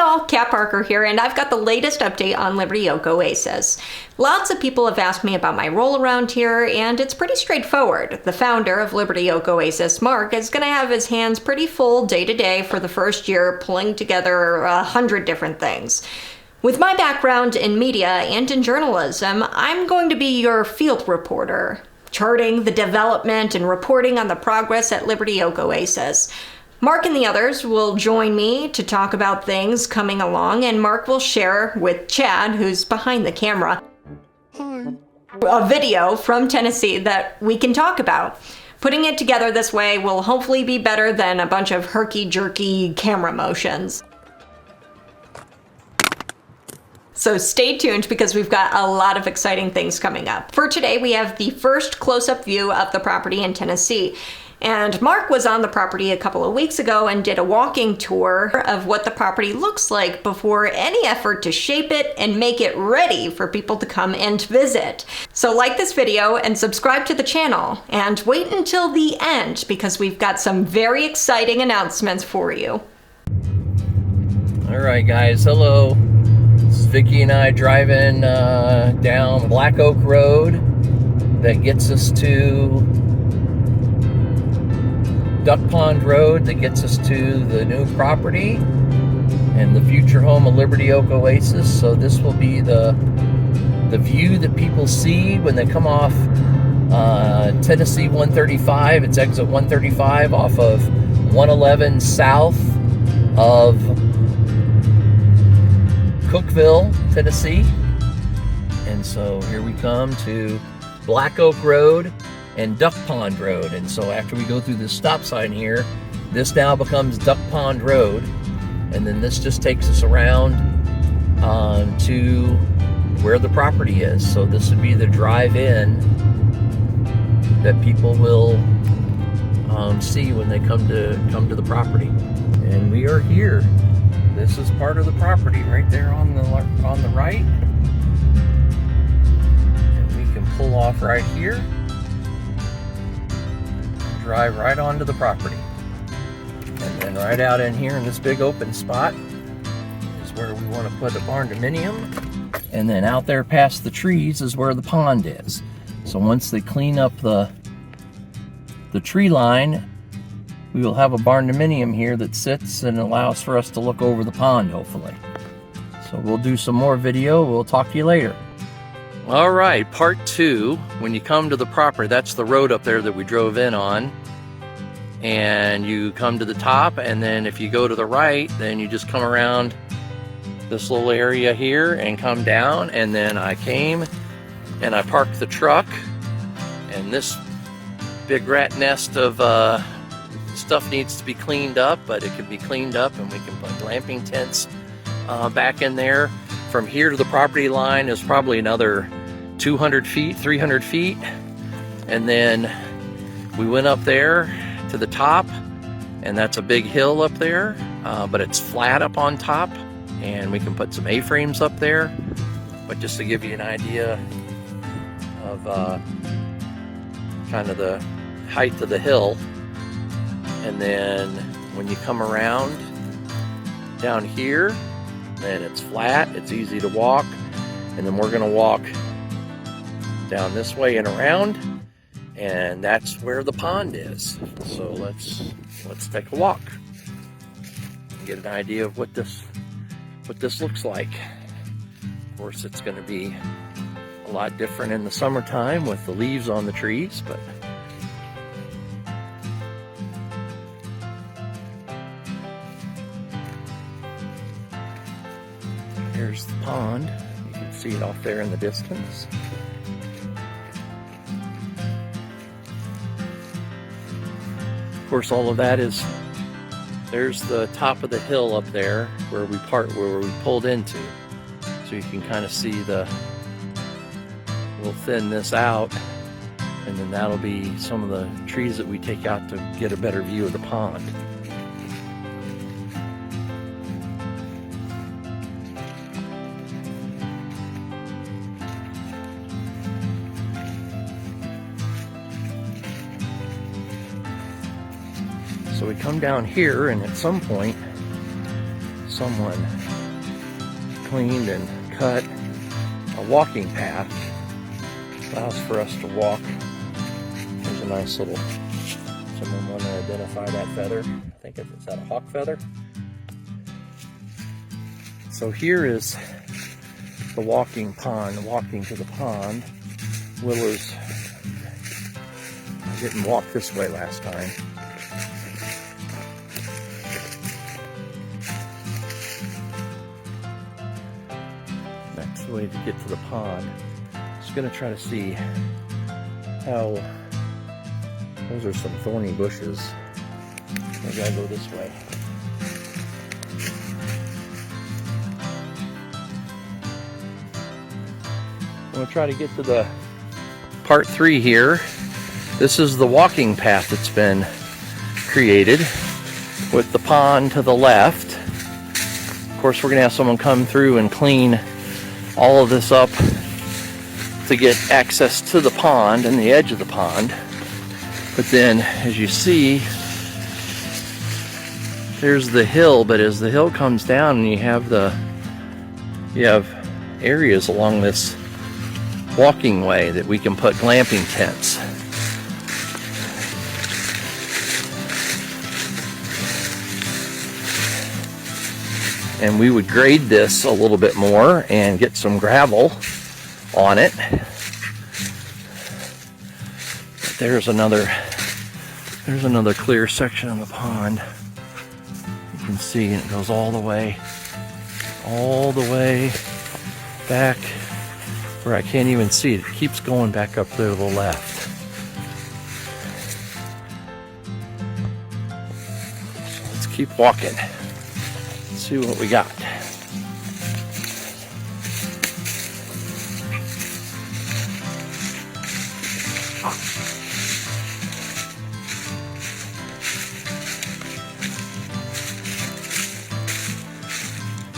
y'all, Kat Parker here, and I've got the latest update on Liberty Oak Oasis. Lots of people have asked me about my role around here, and it's pretty straightforward. The founder of Liberty Oak Oasis, Mark, is going to have his hands pretty full day to day for the first year, pulling together 100 different things. With my background in media and in journalism, I'm going to be your field reporter, charting the development and reporting on the progress at Liberty Oak Oasis. Mark and the others will join me to talk about things coming along, and Mark will share with Chad, who's behind the camera, a video from Tennessee that we can talk about. Putting it together this way will hopefully be better than a bunch of herky-jerky camera motions. So stay tuned because we've got a lot of exciting things coming up. For today, we have the first close-up view of the property in Tennessee. And Mark was on the property a couple of weeks ago and did a walking tour of what the property looks like before any effort to shape it and make it ready for people to come and visit. So like this video and subscribe to the channel and wait until the end because we've got some very exciting announcements for you. All right, guys, hello. This is Vicky and I driving down Black Oak Road that gets us to Duck Pond Road that gets us to the new property and the future home of Liberty Oak Oasis. So this will be the view that people see when they come off Tennessee 135. It's exit 135 off of 111 south of Cookeville, Tennessee. And so here we come to Black Oak Road and Duck Pond Road. And so after we go through this stop sign here, this now becomes Duck Pond Road, and then this just takes us around to where the property is. So this would be the drive-in that people will see when they come to the property. And we are here. This is part of the property right there on the right, and we can pull off right here. Drive right onto the property, and then right out in here in this big open spot is where we want to put a barn dominium, and then out there past the trees is where the pond is. So once they clean up the tree line, we will have a barn dominium here that sits and allows for us to look over the pond, hopefully. So we'll do some more video. We'll talk to you later. All right, part two. When you come to the property, that's the road up there that we drove in on. And you come to the top, and then if you go to the right, then you just come around this little area here and come down. And then I came and I parked the truck, and this big rat nest of stuff needs to be cleaned up, but it can be cleaned up, and we can put glamping tents back in there. From here to the property line is probably another 200 feet, 300 feet. And then we went up there to the top, and that's a big hill up there, but it's flat up on top, and we can put some A-frames up there. But just to give you an idea of kind of the height of the hill. And then when you come around down here, then it's flat, it's easy to walk, and then we're going to walk down this way and around, and that's where the pond is. So let's take a walk and get an idea of what this looks like. Of course, it's going to be a lot different in the summertime with the leaves on the trees, but here's the pond. You can see it off there in the distance. Of course, all of that is, there's the top of the hill up there where we pulled into. So you can kind of see we'll thin this out, and then that'll be some of the trees that we take out to get a better view of the pond. So we come down here, and at some point, someone cleaned and cut a walking path. Allows for us to walk. There's a nice little, someone want to identify that feather. I think it's that a hawk feather. So here is the walking pond, walking to the pond. Willow's, I didn't walk this way last time. That's the way to get to the pond. Just gonna try to see how, those are some thorny bushes. We gotta go this way. I'm gonna try to get to the part 3 here. This is the walking path that's been created with the pond to the left. Of course, we're gonna have someone come through and clean all of this up to get access to the pond and the edge of the pond. But then, as you see, there's the hill, but as the hill comes down and you have areas along this walking way that we can put glamping tents. And we would grade this a little bit more and get some gravel on it. But there's another clear section of the pond. You can see it goes all the way back where I can't even see it. It keeps going back up there to the left. So let's keep walking. Let's see what we got.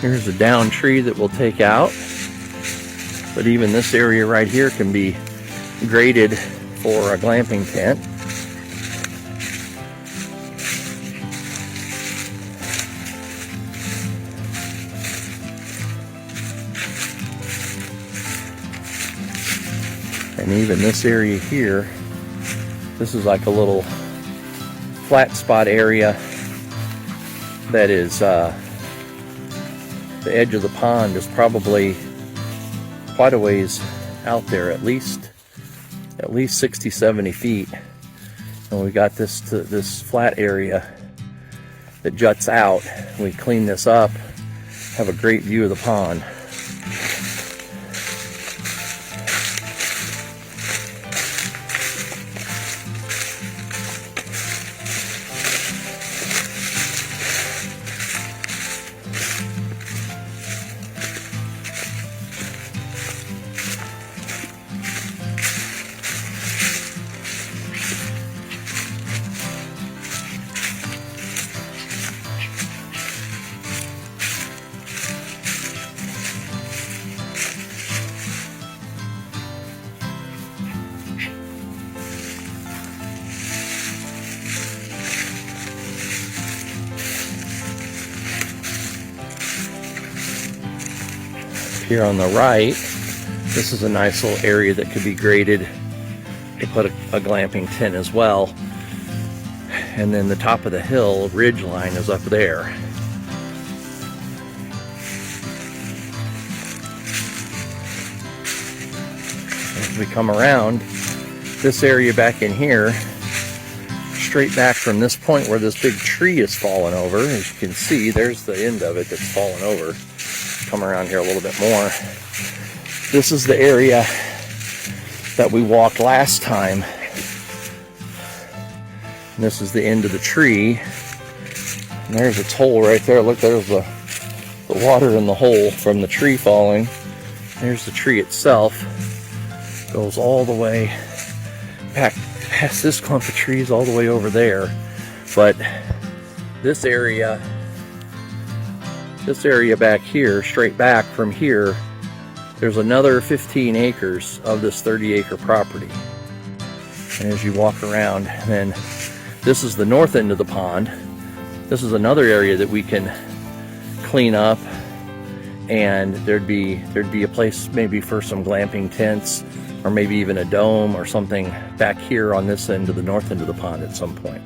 Here's a down tree that we'll take out. But even this area right here can be graded for a glamping tent. And even this area here, this is like a little flat spot area that is the edge of the pond is probably quite a ways out there, at least 60-70 feet. And we got this flat area that juts out. We clean this up, have a great view of the pond. Here on the right, this is a nice little area that could be graded to put a glamping tent as well. And then the top of the hill ridge line is up there. As we come around this area back in here, straight back from this point where this big tree is fallen over, as you can see, there's the end of it that's fallen over. Come around here a little bit more. This is the area that we walked last time. And this is the end of the tree. And there's its hole right there. Look, there's the water in the hole from the tree falling. There's the tree itself. Goes all the way back past this clump of trees all the way over there. But this area back here, straight back from here, there's another 15 acres of this 30-acre property. And as you walk around, then this is the north end of the pond. This is another area that we can clean up, and there'd be a place maybe for some glamping tents, or maybe even a dome or something back here on this end of the north end of the pond at some point.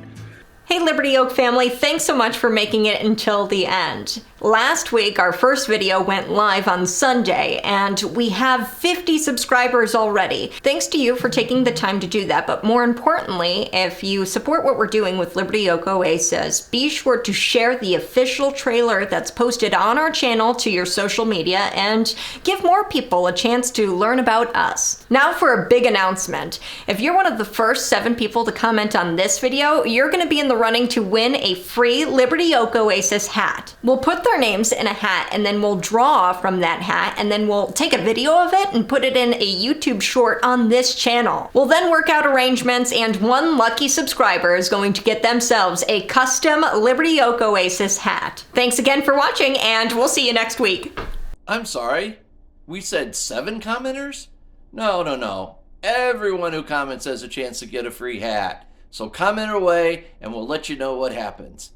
Hey Liberty Oak family, thanks so much for making it until the end. Last week, our first video went live on Sunday, and we have 50 subscribers already. Thanks to you for taking the time to do that, but more importantly, if you support what we're doing with Liberty Oak Oasis, be sure to share the official trailer that's posted on our channel to your social media and give more people a chance to learn about us. Now for a big announcement. If you're one of the first 7 people to comment on this video, you're going to be in the running to win a free Liberty Oak Oasis hat. We'll put their names in a hat, and then we'll draw from that hat, and then we'll take a video of it and put it in a YouTube short on this channel. We'll then work out arrangements, and one lucky subscriber is going to get themselves a custom Liberty Oak Oasis hat. Thanks again for watching, and we'll see you next week. I'm sorry, we said 7 commenters? No. Everyone who comments has a chance to get a free hat. So comment away and we'll let you know what happens.